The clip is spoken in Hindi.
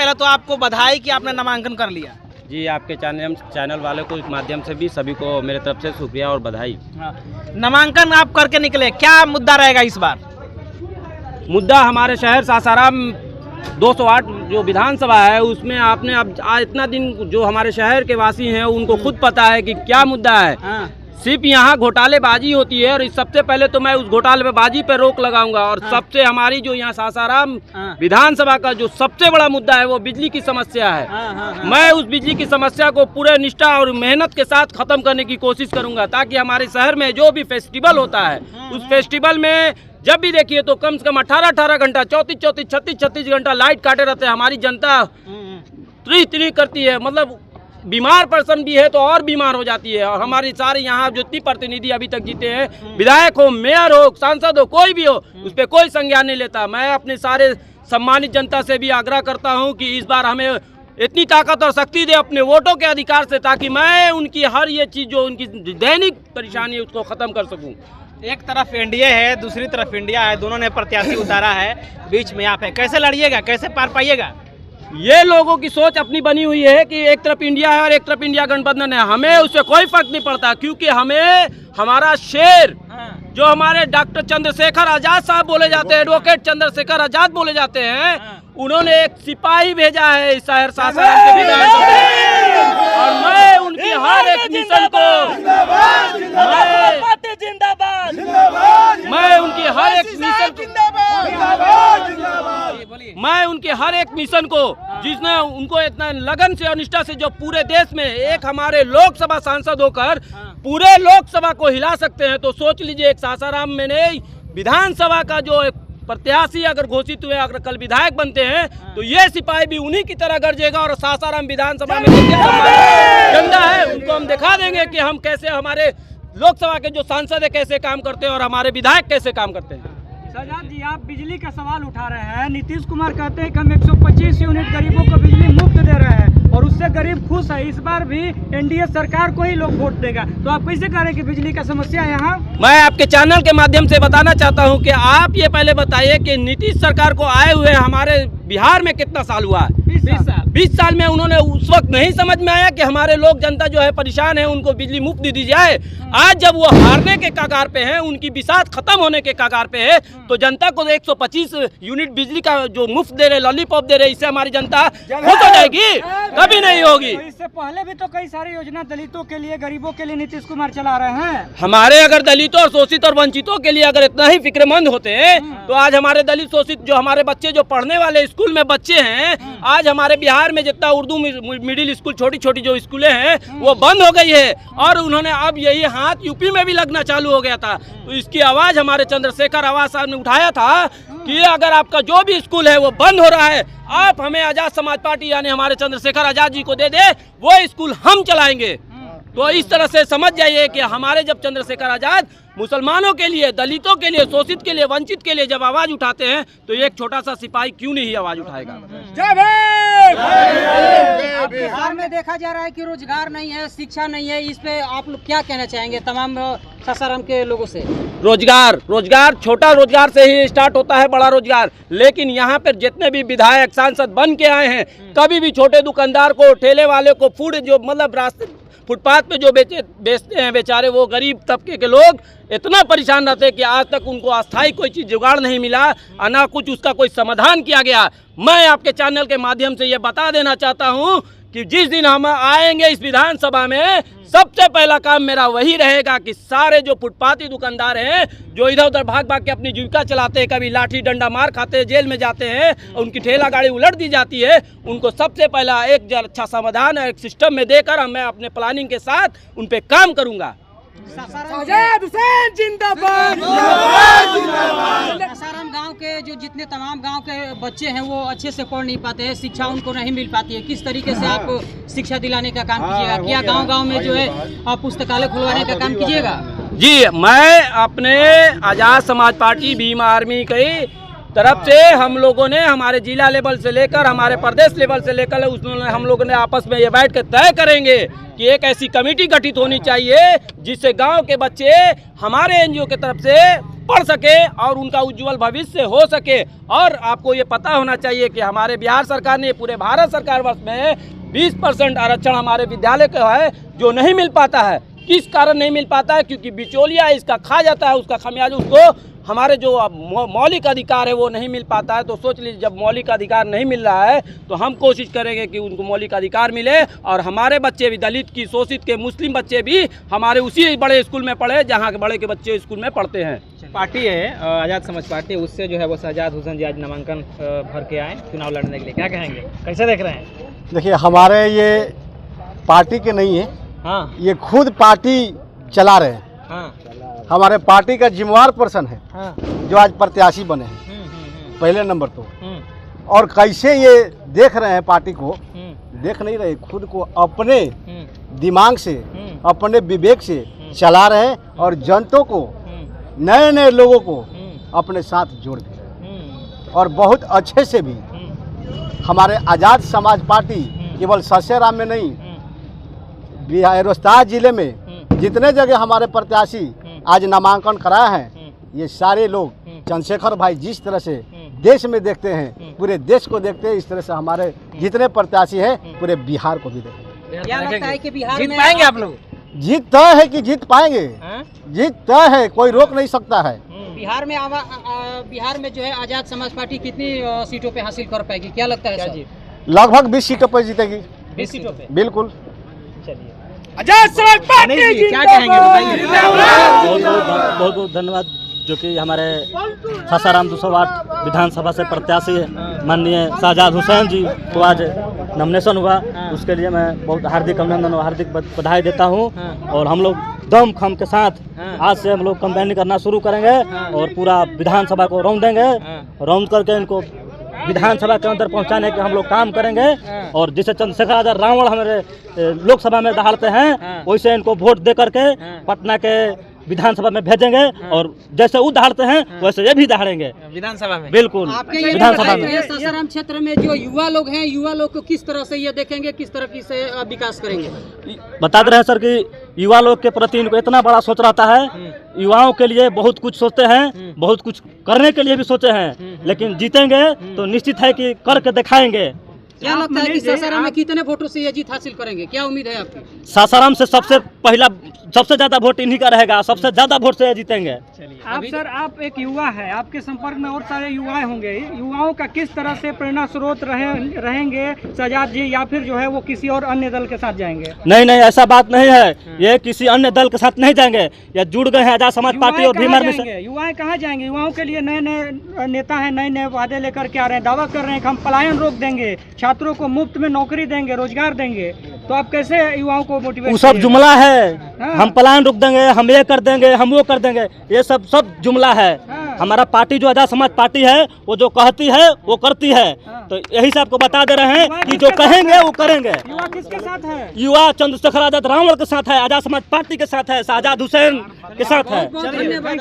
पहले तो आपको बधाई कि आपने नामांकन कर लिया। जी, आपके चैनल वाले को इस माध्यम से भी सभी को मेरे तरफ से शुक्रिया और बधाई। नामांकन आप करके निकले, क्या मुद्दा रहेगा इस बार? मुद्दा हमारे शहर सासाराम 208 जो विधानसभा है उसमें आपने अब इतना दिन जो हमारे शहर के वासी हैं उनको खुद पता है कि क्या मुद्दा है। सिर्फ यहाँ घोटालेबाजी होती है और सबसे पहले तो मैं उस घोटालेबाजी पे रोक लगाऊंगा और सबसे हमारी जो यहाँ सासाराम विधानसभा का जो सबसे बड़ा मुद्दा है वो बिजली की समस्या है। मैं उस बिजली की समस्या को पूरे निष्ठा और मेहनत के साथ खत्म करने की कोशिश करूंगा ताकि हमारे शहर में जो भी फेस्टिवल होता है उस फेस्टिवल में जब भी देखिए तो कम से कम 18 घंटा 34 घंटा लाइट काटे रहते हैं। हमारी जनता त्री करती है, मतलब बीमार पर्सन भी है तो और बीमार हो जाती है। और हमारी सारे यहाँ जितनी प्रतिनिधि अभी तक जीते हैं, विधायक हो, मेयर हो, सांसद हो, कोई भी हो, उस पर कोई संज्ञान नहीं लेता। मैं अपने सारे सम्मानित जनता से भी आग्रह करता हूँ कि इस बार हमें इतनी ताकत और शक्ति दे अपने वोटों के अधिकार से, ताकि मैं उनकी हर ये चीज़ जो उनकी दैनिक परेशानी है उसको ख़त्म कर सकूँ। एक तरफ एनडीए है, दूसरी तरफ इंडिया है, दोनों ने प्रत्याशी उतारा है, बीच में आप है, कैसे लड़िएगा, कैसे पार पाइएगा? ये लोगों की सोच अपनी बनी हुई है कि एक तरफ इंडिया है और एक तरफ इंडिया गठबंधन है। हमें उससे कोई फर्क नहीं पड़ता, क्योंकि हमें हमारा शेर जो हमारे डॉक्टर चंद्रशेखर आजाद साहब बोले जाते हैं, एडवोकेट चंद्रशेखर आजाद बोले जाते हैं, उन्होंने एक सिपाही भेजा है इस शहर सासाराम के विधायक और मैं उनकी हर एक मिशन को मैं उनके हर एक मिशन को जिसने उनको इतना लगन से और निष्ठा से जो पूरे देश में एक हमारे लोकसभा सांसद होकर पूरे लोकसभा को हिला सकते हैं, तो सोच लीजिए एक सासाराम में नहीं विधानसभा का जो प्रत्याशी अगर घोषित हुए, अगर कल विधायक बनते हैं तो ये सिपाही भी उन्हीं की तरह गरजेगा और सासाराम विधानसभा में झंडा है उनको हम दिखा देंगे कि हम कैसे हमारे लोकसभा के जो सांसद है कैसे काम करते हैं और हमारे विधायक कैसे काम करते हैं। शहजाद जी, आप बिजली का सवाल उठा रहे हैं। नीतीश कुमार कहते हैं कि हम 125 यूनिट गरीबों को बिजली मुफ्त दे रहे हैं और उससे गरीब खुश है। इस बार भी एनडीए सरकार को ही लोग वोट देगा, तो आप कैसे कह रहे हैं कि बिजली का समस्या है यहाँ? मैं आपके चैनल के माध्यम से बताना चाहता हूँ कि आप ये पहले बताइए कि नीतीश सरकार को आए हुए हमारे बिहार में कितना साल हुआ है? 20 साल में उन्होंने उस वक्त नहीं समझ में आया कि हमारे लोग जनता जो है परेशान है, उनको बिजली मुफ्त दे दी जाए। आज जब वो हारने के कगार पे हैं, उनकी बिसात खत्म होने के कगार पे है, तो जनता को 125 यूनिट बिजली का जो मुफ्त दे रहे, लॉलीपॉप दे रहे, इससे हमारी जनता खुश हो जाएगी? कभी नहीं होगी। तो इससे पहले भी तो कई सारी योजना दलितों के लिए, गरीबों के लिए नीतीश कुमार चला रहे हैं। हमारे अगर दलितों और शोषित और वंचितों के लिए अगर इतना ही फिक्रमंद होते हैं तो आज हमारे दलित शोषित जो हमारे बच्चे जो पढ़ने वाले स्कूल में बच्चे हैं, आज हमारे बिहार में जितना उर्दू मिडिल स्कूल छोटी छोटी जो स्कूलें हैं वो बंद हो गई है और उन्होंने अब यही हाथ यूपी में भी लगना चालू हो गया था। तो इसकी आवाज़ हमारे चंद्रशेखर आवाज साहब ने उठाया था कि अगर आपका जो भी स्कूल है वो बंद हो रहा है, आप हमें आजाद समाज पार्टी यानी हमारे चंद्रशेखर आजाद जी को दे दे, वो स्कूल हम चलाएंगे। तो इस तरह से समझ जाइए कि हमारे जब चंद्रशेखर आजाद मुसलमानों के लिए, दलितों के लिए, शोषित के लिए, वंचित के लिए जब आवाज उठाते हैं तो एक छोटा सा सिपाही क्यों नहीं आवाज उठाएगा? बिहार में देखा जा रहा है कि रोजगार नहीं है, शिक्षा नहीं है, इस पे आप लोग क्या कहना चाहेंगे तमाम सासाराम के लोगों से? रोजगार छोटा रोजगार से ही स्टार्ट होता है बड़ा रोजगार, लेकिन यहाँ पर जितने भी विधायक सांसद बन के आए हैं, कभी भी छोटे दुकानदार को, ठेले वाले को, फूड जो मतलब रास्ते फुटपाथ पे जो बेचते हैं बेचारे, वो गरीब तबके के लोग इतना परेशान रहते हैं कि आज तक उनको अस्थायी कोई चीज़ जुगाड़ नहीं मिला और ना कुछ उसका कोई समाधान किया गया। मैं आपके चैनल के माध्यम से ये बता देना चाहता हूँ कि जिस दिन हम आएंगे इस विधानसभा में, सबसे पहला काम मेरा वही रहेगा कि सारे जो फुटपाथी दुकानदार हैं जो इधर उधर भाग भाग के अपनी जीविका चलाते हैं, कभी लाठी डंडा मार खाते हैं, जेल में जाते हैं, उनकी ठेला गाड़ी उलट दी जाती है, उनको सबसे पहला एक अच्छा समाधान एक सिस्टम में देकर मैं अपने प्लानिंग के साथ उन पे काम करूंगा। सासाराम गांव के जो जितने तमाम गांव के बच्चे हैं वो अच्छे से पढ़ नहीं पाते हैं, शिक्षा उनको नहीं मिल पाती है, किस तरीके से आप शिक्षा दिलाने का काम कीजिएगा? क्या गांव-गांव में जो है आप पुस्तकालय खुलवाने का काम कीजिएगा? जी, मैं अपने आजाद समाज पार्टी भीम आर्मी के तरफ से हम लोगों ने हमारे जिला लेवल से लेकर हमारे प्रदेश लेवल से लेकर हम लोगों ने आपस में ये बैठ कर तय करेंगे कि एक ऐसी कमेटी गठित होनी चाहिए जिससे गांव के बच्चे हमारे एनजीओ की तरफ से पढ़ सके और उनका उज्जवल भविष्य हो सके। और आपको ये पता होना चाहिए कि हमारे बिहार सरकार ने पूरे भारत सरकार वर्ष में 20% आरक्षण हमारे विद्यालय का है जो नहीं मिल पाता है। किस कारण नहीं मिल पाता है? क्योंकि बिचौलिया इसका खा जाता है, उसका खमियाजा उसको हमारे जो मौलिक अधिकार है वो नहीं मिल पाता है। तो सोच लीजिए, जब मौलिक अधिकार नहीं मिल रहा है तो हम कोशिश करेंगे कि उनको मौलिक अधिकार मिले और हमारे बच्चे भी, दलित की, शोषित के, मुस्लिम बच्चे भी हमारे उसी बड़े स्कूल में पढ़े जहाँ के बड़े के बच्चे स्कूल में पढ़ते हैं। पार्टी है आज़ाद समाज पार्टी, उससे जो है वो शहजाद हुसैन जी आज नामांकन भर के आए चुनाव लड़ने के लिए, क्या कहेंगे, कैसे देख रहे हैं? देखिए, हमारे ये पार्टी के नहीं है, हाँ ये खुद पार्टी चला रहे हैं। हाँ हमारे पार्टी का जिम्मेवार पर्सन है हाँ जो आज प्रत्याशी बने हैं पहले नंबर तो। हम्म, और कैसे ये देख रहे हैं पार्टी को, हम्म, देख नहीं रहे, खुद को अपने हम्म, दिमाग से, अपने विवेक से चला रहे हैं और जनता को, हम्म, नए नए लोगों को हम्म, अपने साथ जोड़ भी रहे हैं। हम्म, और बहुत अच्छे से भी हमारे आज़ाद समाज पार्टी केवल सासाराम में नहीं, बिहार रोहतास जिले में जितने जगह हमारे प्रत्याशी आज नामांकन कराए हैं, ये सारे लोग चंद्रशेखर भाई जिस तरह से देश में देखते हैं, पूरे देश को देखते हैं, इस तरह से हमारे जितने प्रत्याशी हैं पूरे बिहार को भी देखते हैं। क्या लगता है कि बिहार जीत में पाएंगे आप लोग? जीत तय है कि जीत पाएंगे, हाँ? जीत तय है, कोई रोक नहीं सकता है। बिहार में बिहार में जो है आजाद समाज पार्टी कितनी सीटों पे हासिल कर पाएगी, क्या लगता है क्या सर? जी? लगभग 20 सीटों पर जीतेगी, 20 सीटों पे? बिल्कुल। चलिए, आजाद समाज पार्टी गणेश जी क्या कहेंगे, बताइए। बहुत बहुत धन्यवाद जो कि हमारे सासाराम 208 विधानसभा से प्रत्याशी माननीय शहजाद हुसैन जी को आज नॉमिनेशन हुआ, उसके लिए मैं बहुत हार्दिक अभिनंदन और हार्दिक बधाई देता हूं। और हम लोग दम खम के साथ आज से हम लोग कैंपेनिंग करना शुरू करेंगे और पूरा विधानसभा को रौंद देंगे, रौंद करके इनको विधानसभा के अंदर पहुंचाने के हम लोग काम करेंगे। और जैसे चंद्रशेखर आजाद रावण हमारे लोकसभा में दहाड़ते हैं, वैसे इनको वोट दे करके पटना के विधानसभा में भेजेंगे और जैसे वो दहाड़ते हैं वैसे ये भी दहाड़ेंगे विधानसभा में। बिल्कुल आपके ये विधानसभा में। बताइए, सासाराम क्षेत्र में जो युवा लोग हैं, युवा लोग को किस तरह से ये देखेंगे, किस तरह की से विकास करेंगे? बताते रहे सर कि युवा लोग के प्रति इनको इतना बड़ा सोच रहता है, युवाओं के लिए बहुत कुछ सोचते हैं, बहुत कुछ करने के लिए भी सोचे हैं, लेकिन जीतेंगे तो निश्चित है कि करके दिखाएंगे। क्या लगता है कि सासाराम में कितने वोटों से ये जीत हासिल करेंगे, क्या उम्मीद है आपकी? सासाराम से सबसे ज्यादा वोट इन्हीं का रहेगा, सबसे ज्यादा वोट से जीतेंगे। आप सर, आप एक युवा है, आपके संपर्क में और सारे युवा होंगे, युवाओं का किस तरह से प्रेरणा स्रोत रहेंगे शहजाद जी, या फिर जो है वो किसी और अन्य दल के साथ जाएंगे? नहीं नहीं, ऐसा बात नहीं है, ये किसी अन्य दल के साथ नहीं जाएंगे, ये जुड़ गए हैं आजाद समाज पार्टी और भीम आर्मी से। युवाएं कहाँ जाएंगे? युवाओं के लिए नए नए नेता हैं, नए नए वादे लेकर के आ रहे हैं, दावा कर रहे हैं कि हम पलायन रोक देंगे, छात्रों को मुफ्त में नौकरी देंगे, रोजगार देंगे। तो आप कैसे युवाओं को मोटिवेट? वो सब जुमला है, हाँ। हम पलायन रुक देंगे, हम ये कर देंगे, हम वो कर देंगे, ये सब जुमला है। हाँ। हमारा पार्टी जो आजाद समाज पार्टी है वो जो कहती है वो करती है। हाँ। तो यही से आपको बता दे रहे हैं कि जो कहेंगे वो करेंगे। युवा किसके साथ है? युवा चंद्रशेखर आजाद रावण के साथ है, आजाद समाज पार्टी के साथ है, शहजाद हुसैन के साथ है। बहुत धन्यवाद।